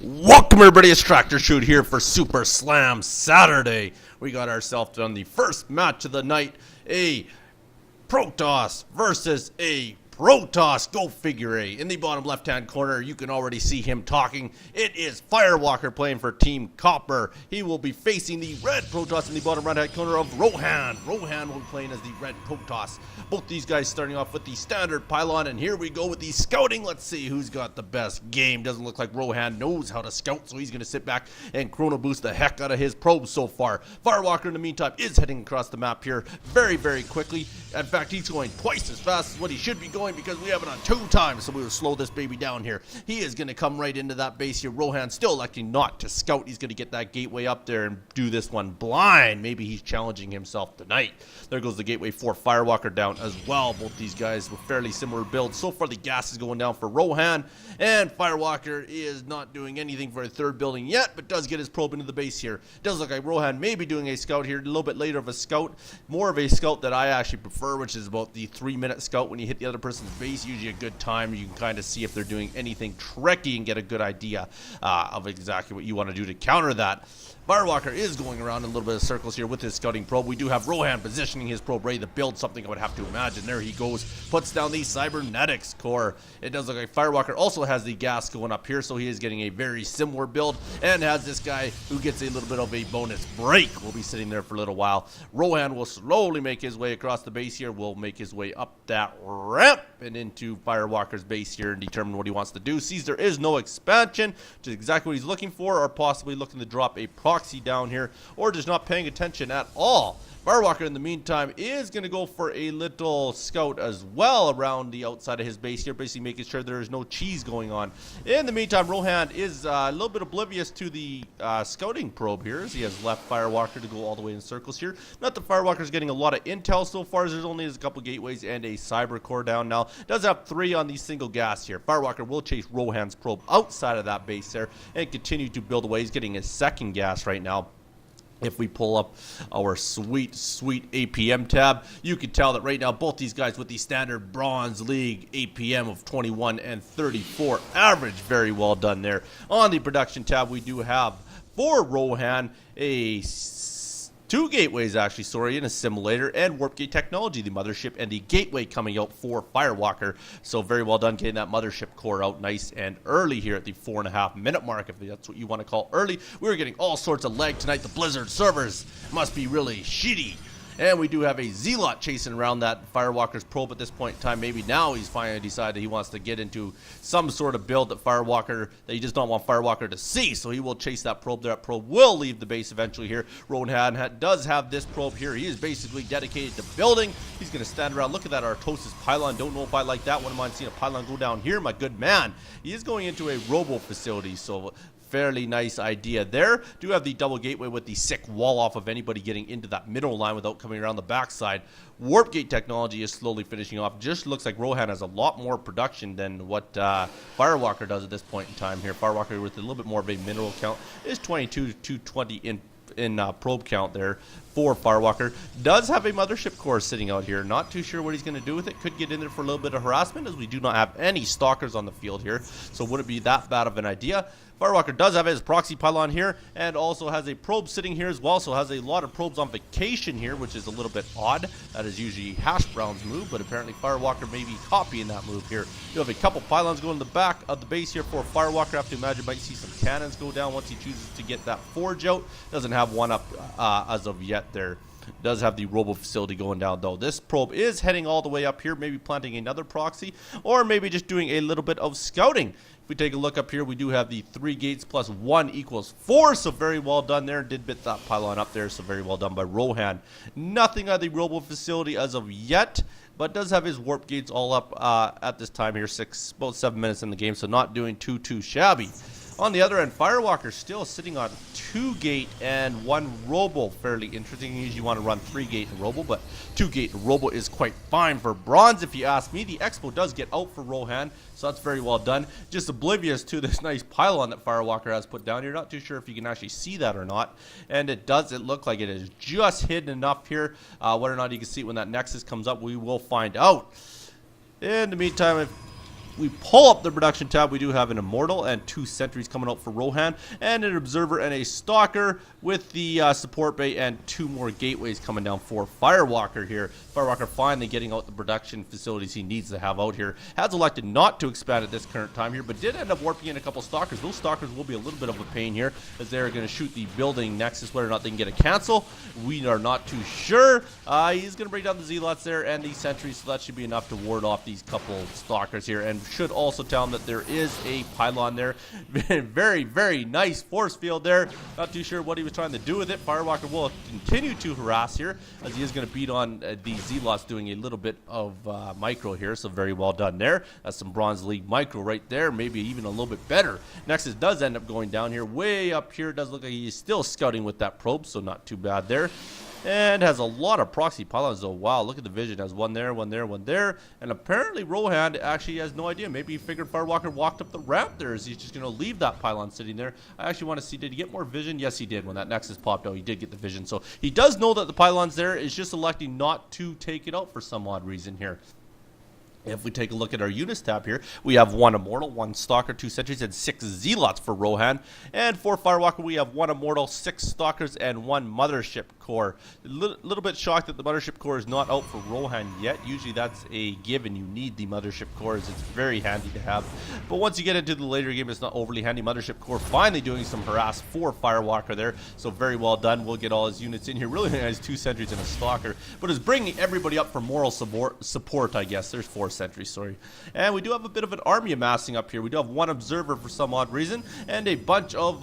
Welcome everybody, it's Tractorchute here for Super Slam Saturday. We got ourselves on the first match of the night, a Protoss versus a Protoss. Go figure. In the bottom left hand corner, you can already see him talking. It is Firewalker playing for Team Copper. He will be facing the red Protoss in the bottom right hand corner of Rohan. Rohan will be playing as the red Protoss. Both these guys starting off with the standard pylon, and here we go with the scouting. Let's see who's got the best game. Doesn't look like Rohan knows how to scout, so he's going to sit back and chrono boost the heck out of his probes so far. Firewalker in the meantime is heading across the map here very quickly. In fact, he's going twice as fast as what he should be going, because we have it on 2 times, so we will slow this baby down here. He is going to come right into that base here. Rohan still electing not to scout. He's going to get that gateway up there and do this one blind. Maybe he's challenging himself tonight. There goes the gateway for Firewalker down as well. Both these guys with fairly similar builds. So far the gas is going down for Rohan, and Firewalker is not doing anything for a third building yet, but does get his probe into the base here. Does look like Rohan may be doing a scout here, a little bit later of a scout. More of a scout that I actually prefer, which is about the 3-minute scout when you hit the other person's base. Usually a good time. You can kind of see if they're doing anything tricky and get a good idea of exactly what you want to do to counter that. Firewalker is going around in a little bit of circles here with his scouting probe. We do have Rohan positioning his probe ready to build something, I would have to imagine. There he goes, puts down the cybernetics core. It does look like Firewalker also has the gas going up here, so he is getting a very similar build, and has this guy who gets a little bit of a bonus break. We'll be sitting there for a little while. Rohan will slowly make his way across the base here, will make his way up that ramp and into Firewalker's base here and determine what he wants to do. Sees there is no expansion, which is exactly what he's looking for, or possibly looking to drop a proxy down here, or just not paying attention at all. Firewalker in the meantime is going to go for a little scout as well around the outside of his base here, basically making sure there is no cheese going on. In the meantime, Rohan is a little bit oblivious to the scouting probe here, as he has left Firewalker to go all the way in circles here. Not that Firewalker is getting a lot of intel so far, as there's only a couple gateways and a cyber core down now. Does have 3 on the single gas here. Firewalker will chase Rohan's probe outside of that base there and continue to build away. He's getting his second gas right now. If we pull up our sweet APM tab, you can tell that right now both these guys with the standard Bronze League APM of 21 and 34 average. Very well done there. On the production tab, we do have for Rohan a 2 gateways actually, sorry, in a simulator, and warp gate technology, the mothership, and the gateway coming out for Firewalker. So very well done getting that mothership core out nice and early here at the 4.5-minute mark, if that's what you want to call early. We're getting all sorts of lag tonight. The Blizzard servers must be really shitty. And we do have a Zealot chasing around that Firewalker's probe at this point in time. Maybe now he's finally decided he wants to get into some sort of build that he just don't want Firewalker to see. So he will chase that probe. That probe will leave the base eventually here. Rohan does have this probe here. He is basically dedicated to building. He's going to stand around. Look at that Artosis pylon. Don't know if I like that. Wouldn't mind seeing a pylon go down here, my good man. He is going into a robo facility, so fairly nice idea there. Do have the double gateway with the sick wall off of anybody getting into that middle line without coming around the backside. Warp gate technology is slowly finishing off. Just looks like Rohan has a lot more production than what Firewalker does at this point in time here. Firewalker with a little bit more of a mineral count is 22 to 220 in probe count there for Firewalker. Does have a mothership core sitting out here. Not too sure what he's going to do with it. Could get in there for a little bit of harassment, as we do not have any stalkers on the field here, so wouldn't be that bad of an idea. Firewalker does have his proxy pylon here, and also has a probe sitting here as well, so has a lot of probes on vacation here, which is a little bit odd. That is usually Hash Brown's move, but apparently Firewalker may be copying that move here. You have a couple pylons going to the back of the base here for Firewalker. I have to imagine might see some cannons go down once he chooses to get that forge out. Doesn't have one up as of yet there. Does have the robo facility going down though. This probe is heading all the way up here, maybe planting another proxy, or maybe just doing a little bit of scouting. If we take a look up here, we do have the 3 gates plus 1 equals 4, so very well done there. Did bit that pylon up there, so very well done by Rohan. Nothing on the robo facility as of yet, but does have his warp gates all up at this time here, about 7 minutes in the game, so not doing too shabby. On the other end, Firewalker still sitting on 2 gate and 1 robo. Fairly interesting. You usually want to run 3 gate and robo, but 2 gate and robo is quite fine for bronze, if you ask me. The expo does get out for Rohan, so that's very well done. Just oblivious to this nice pylon that Firewalker has put down. You're not too sure if you can actually see that or not, and it doesn't look like it is just hidden enough here. Whether or not you can see it when that Nexus comes up, we will find out. In the meantime, if we pull up the production tab, we do have an Immortal and 2 sentries coming out for Rohan, and an Observer and a Stalker with the support bay, and 2 more gateways coming down for Firewalker here. Firewalker finally getting out the production facilities he needs to have out here. Has elected not to expand at this current time here, but did end up warping in a couple Stalkers. Those Stalkers will be a little bit of a pain here, as they're going to shoot the building Nexus. Whether or not they can get a cancel, we are not too sure. He's going to bring down the Zealots there and the sentries, so that should be enough to ward off these couple Stalkers here, and should also tell him that there is a pylon there. Very, very nice force field there. Not too sure what he was trying to do with it. Firewalker will continue to harass here, as he is going to beat on the Zealots, doing a little bit of micro here, so very well done there. That's some Bronze League micro right there, maybe even a little bit better. Nexus does end up going down here, way up here. It does look like he's still scouting with that probe, so not too bad there. And has a lot of proxy pylons though. Wow, look at the vision. Has one there, one there, one there. And apparently Rohan actually has no idea. Maybe he figured Firewalker walked up the ramp there. Is he just going to leave that pylon sitting there? I actually want to see, did he get more vision? Yes, he did. When that Nexus popped out, he did get the vision. So he does know that the pylon's there. Is just electing not to take it out for some odd reason here. If we take a look at our units tab here, we have 1 Immortal, 1 Stalker, 2 Sentries, and 6 Zealots for Rohan. And for Firewalker, we have 1 Immortal, 6 Stalkers, and 1 Mothership Core. A little bit shocked that the Mothership Core is not out for Rohan yet. Usually that's a given. You need the Mothership Core, as it's very handy to have. But once you get into the later game, it's not overly handy. Mothership Core finally doing some harass for Firewalker there. So very well done. We'll get all his units in here. Really nice 2 Sentries and a Stalker. But is bringing everybody up for moral support, I guess. There's 4 Sentries, sorry. And we do have a bit of an army amassing up here. We do have 1 Observer for some odd reason, and a bunch of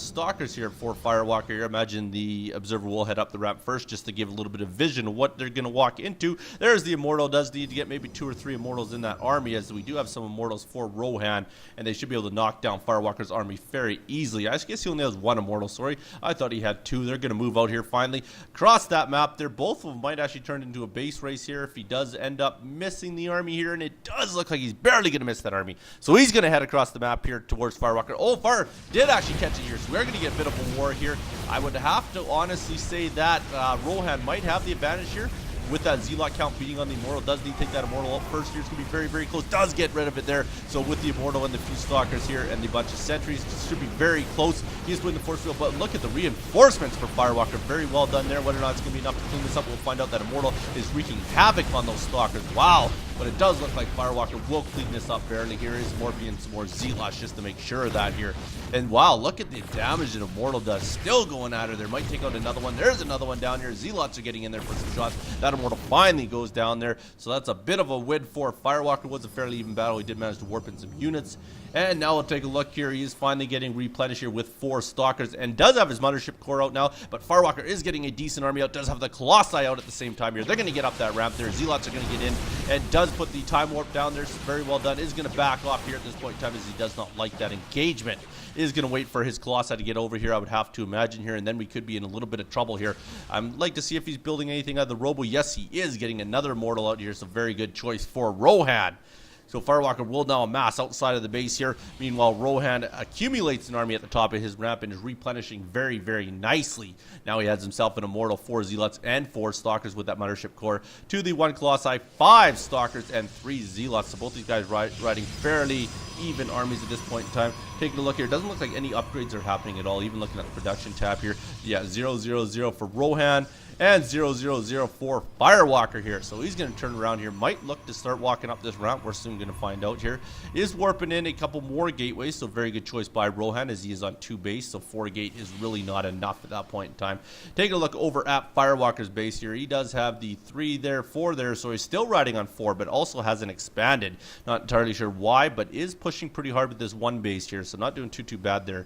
Stalkers here for Firewalker here. Imagine the Observer will head up the ramp first, just to give a little bit of vision of what they're going to walk into. There's the Immortal. Does need to get maybe 2 or 3 Immortals in that army, as we do have some Immortals for Rohan, and they should be able to knock down Firewalker's army very easily. I guess he only has 1 Immortal, sorry. I thought he had 2. They're going to move out here finally. Across that map there, both of them might actually turn into a base race here if he does end up missing the army here, and it does look like he's barely going to miss that army. So he's going to head across the map here towards Firewalker. Oh, Fire did actually catch it here, so we're going to get a bit of a war here. I would have to honestly say that Rohan might have the advantage here, with that Zealot count beating on the Immortal. Does need to take that Immortal out first here. It's going to be very, very close. Does get rid of it there. So with the Immortal and the few Stalkers here and the bunch of Sentries, should be very close. He's putting the force field, but look at the reinforcements for Firewalker. Very well done there. Whether or not it's going to be enough to clean this up, we'll find out. That Immortal is wreaking havoc on those Stalkers. Wow. But it does look like Firewalker will clean this up barely. Here is Morphe some more Zealots just to make sure of that here. And wow, look at the damage that Immortal does. Still going at her there. Might take out another one. There's another one down here. Zealots are getting in there for some shots. That Immortal finally goes down there. So that's a bit of a win for Firewalker. Was a fairly even battle. He did manage to warp in some units. And now we'll take a look here. He is finally getting replenished here with 4 Stalkers, and does have his Mothership Core out now. But Firewalker is getting a decent army out. Does have the Colossi out at the same time here. They're going to get up that ramp there. Zealots are going to get in, and does put the Time Warp down there. So very well done. Is going to back off here at this point in time, as he does not like that engagement. Is going to wait for his Colossi to get over here, I would have to imagine here, and then we could be in a little bit of trouble here. I'd like to see if he's building anything out of the Robo. Yes, he is getting another Immortal out here, so very good choice for Rohan. So Firewalker will now amass outside of the base here. Meanwhile, Rohan accumulates an army at the top of his ramp and is replenishing very, very nicely. Now he has himself an Immortal, 4 Zealots, and 4 Stalkers with that Mothership Core. To the 1 Colossi, 5 Stalkers, and 3 Zealots. So both these guys riding fairly even armies at this point in time. Taking a look here, doesn't look like any upgrades are happening at all. Even looking at the production tab here, yeah, 000 for Rohan and 000 for Firewalker here. So he's going to turn around here. Might look to start walking up this ramp. We're soon going to find out here. Is warping in a couple more gateways, so very good choice by Rohan, as he is on 2 base. So 4 gate is really not enough at that point in time. Taking a look over at Firewalker's base here, he does have the 3 there, 4 there, so he's still riding on 4, but also hasn't expanded. Not entirely sure why, but is pushing pretty hard with this 1 base here, so not doing too bad there.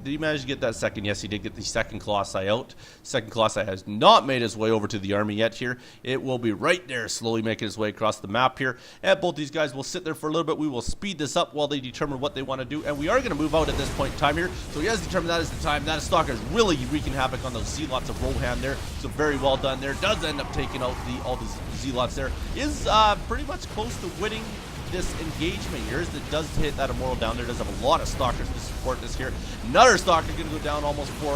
Did he manage to get that second? Yes, he did get the second Colossi out. Second Colossi has not made his way over to the army yet here. It will be right there, slowly making its way across the map here. And both these guys will sit there for a little bit. We will speed this up while they determine what they want to do. And we are going to move out at this point in time here. So he has determined that is the time. That Stalker is really wreaking havoc on those Zealots of Rohan there. So very well done there. Does end up taking out all the Zealots there. Is pretty much close to winning this engagement here. As it does hit that Immortal down there, does have a lot of stalkers to support this here. Another stalker going to go down almost for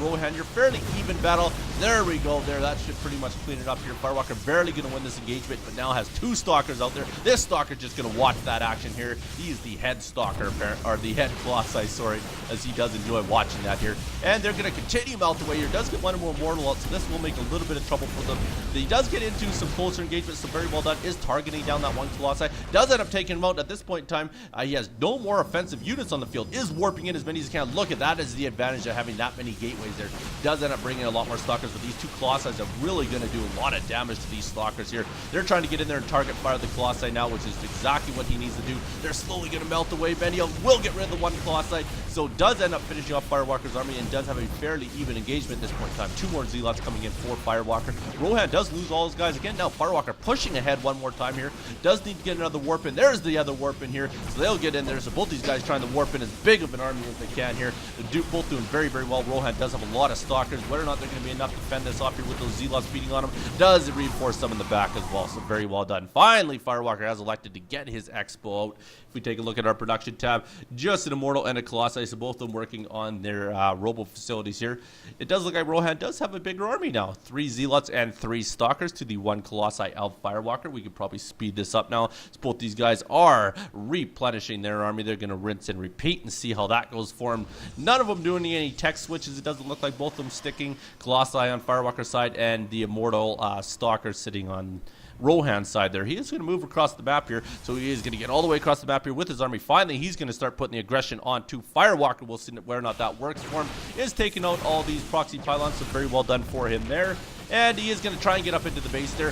Rohan. You're fairly even battle. There we go there. That should pretty much clean it up here. Firewalker barely going to win this engagement, but now has 2 stalkers out there. This stalker just going to watch that action here. He is the head stalker, or the head Colossi, sorry, as he does enjoy watching that here. And they're going to continue melt away here. Does get one more Immortal out, so this will make a little bit of trouble for them. He does get into some closer engagements, so very well done. Is targeting down that one Colossi. Does end up taking him out at this point in time. He has no more offensive units on the field. Is warping in as many as he can. Look at that is the advantage of having that many gateways there. Does end up bringing a lot more stalkers, but these 2 Colossi are really going to do a lot of damage to these stalkers here. They're trying to get in there and target fire the Colossi now, which is exactly what he needs to do. They're slowly going to melt away. Benio will get rid of the 1 Colossi, so does end up finishing off Firewalker's army and does have a fairly even engagement at this point in time. 2 more Zealots coming in for Firewalker. Rohan does lose all his guys again. Now Firewalker pushing ahead one more time here. Does need to get another warp in. There's the other warp in here, so they'll get in there. So both these guys trying to warp in as big of an army as they can here. They're both doing very, very well. Rohan does have a lot of stalkers. Whether or not they're going to be enough to fend this off here with those Zealots beating on him, does reinforce some in the back as well. So very well done. Finally, Firewalker has elected to get his Expo out. If we take a look at our production tab, just an Immortal and a Colossi, so both of them working on their robo facilities here. It does look like Rohan does have a bigger army now. 3 Zealots and 3 Stalkers to the 1 Colossi Elf Firewalker. We could probably speed this up now. So both these guys are replenishing their army. They're going to rinse and repeat and see how that goes for them. None of them doing any tech switches. It doesn't look like both of them sticking. Colossi on Firewalker's side and the Immortal Stalker sitting on Rohan's side there. He is going to move across the map here, so he is going to get all the way across the map here with his army. Finally, he's going to start putting the aggression onto Firewalker. We'll see whether or not that works for him. Is taking out all these proxy pylons, so very well done for him there. And he is going to try and get up into the base there.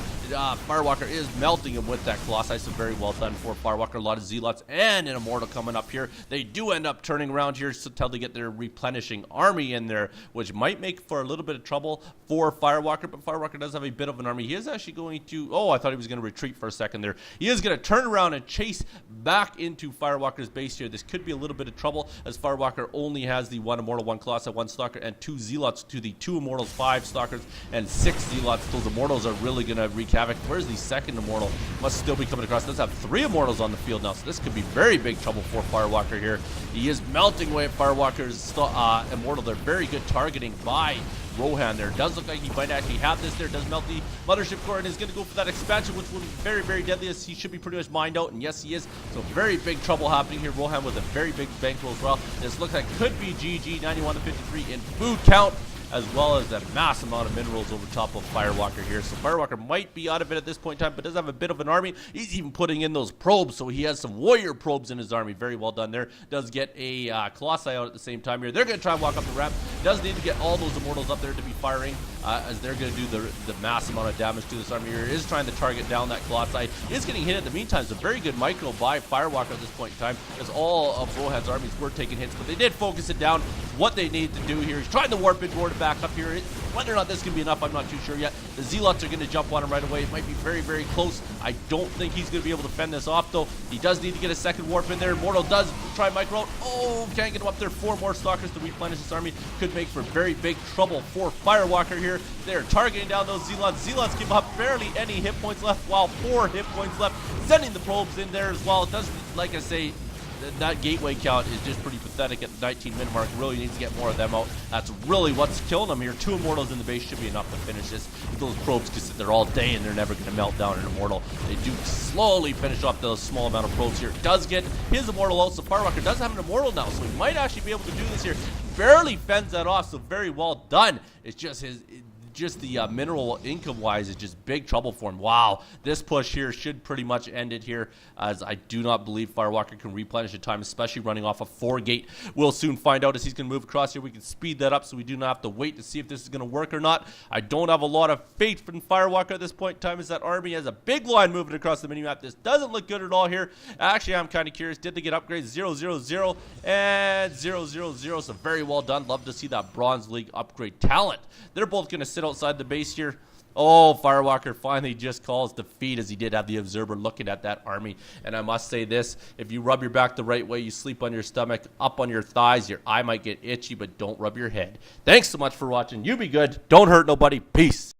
Firewalker is melting him with that Colossi, so very well done for Firewalker. A lot of Zealots and an Immortal coming up here. They do end up turning around here until they get their replenishing army in there, which might make for a little bit of trouble for Firewalker, but Firewalker does have a bit of an army. He is actually going to, oh, I thought he was going to retreat for a second there. He is going to turn around and chase back into Firewalker's base here. This could be a little bit of trouble, as Firewalker only has the 1 Immortal, 1 Colossi, 1 Stalker, and 2 Zealots to the 2 Immortals, 5 Stalkers, and 6 Zealots. Those Immortals are really going to wreak havoc. Where's the 2nd Immortal? Must still be coming across. Does have 3 Immortals on the field now, so this could be very big trouble for Firewalker here. He is melting away at Firewalker's Immortal. They're very good targeting by Rohan there. Does look like he might actually have this there. Does melt the Mothership Core and is going to go for that expansion, which will be very, very deadly, as he should be pretty much mined out, and yes, he is. So very big trouble happening here. Rohan with a very big bankroll as well. This looks like could be GG, 91 to 53 in food count, as well as that mass amount of minerals over top of Firewalker here. So Firewalker might be out of it at this point in time, but does have a bit of an army. He's even putting in those probes, so he has some warrior probes in his army. Very well done there. Does get a Colossi out at the same time here. They're going to try and walk up the ramp. Does need to get all those Immortals up there to be firing, as they're going to do the mass amount of damage to this army here. Is trying to target down that Colossi. Is getting hit at the meantime. It's a very good micro by Firewalker at this point in time, as all of Rohan's armies were taking hits, but they did focus it down. What they need to do here is trying to warp in more to back up here. Whether or not this can be enough, I'm not too sure yet. The Zealots are going to jump on him right away. It might be very, very close. I don't think he's going to be able to fend this off, though. He does need to get a 2nd warp in there. Immortal does try micro out. Oh, can't get him up there. 4 more Stalkers to replenish this army. Could make for very big trouble for Firewalker here. They're targeting down those Zealots. Zealots give up barely any hit points left, while 4 hit points left. Sending the probes in there as well. It does, like I say, that gateway count is just pretty pathetic at the 19-minute mark. Really needs to get more of them out. That's really what's killing them here. 2 Immortals in the base should be enough to finish this. Those probes can sit there all day and they're never going to melt down an Immortal. They do slowly finish off those small amount of probes here. Does get his Immortal out, so Firewalker does have an Immortal now, so he might actually be able to do this here. Barely fends that off, so very well done. It's just the mineral income wise is just big trouble for him. Wow, this push here should pretty much end it here, as I do not believe Firewalker can replenish in time, especially running off a 4 gate. We'll soon find out as he's going to move across here. We can speed that up so we do not have to wait to see if this is going to work or not. I don't have a lot of faith in Firewalker at this point in time, as that army has a big line moving across the minimap. This doesn't look good at all here. Actually, I'm kind of curious. Did they get upgrades? 0, 0, 0, and 0, 0, 0. So very well done. Love to see that Bronze League upgrade talent. They're both going to sit outside the base here. Oh, Firewalker finally just calls defeat, as he did have the Observer looking at that army. And I must say this, if you rub your back the right way, you sleep on your stomach, up on your thighs, your eye might get itchy, but don't rub your head. Thanks so much for watching. You be good. Don't hurt nobody. Peace.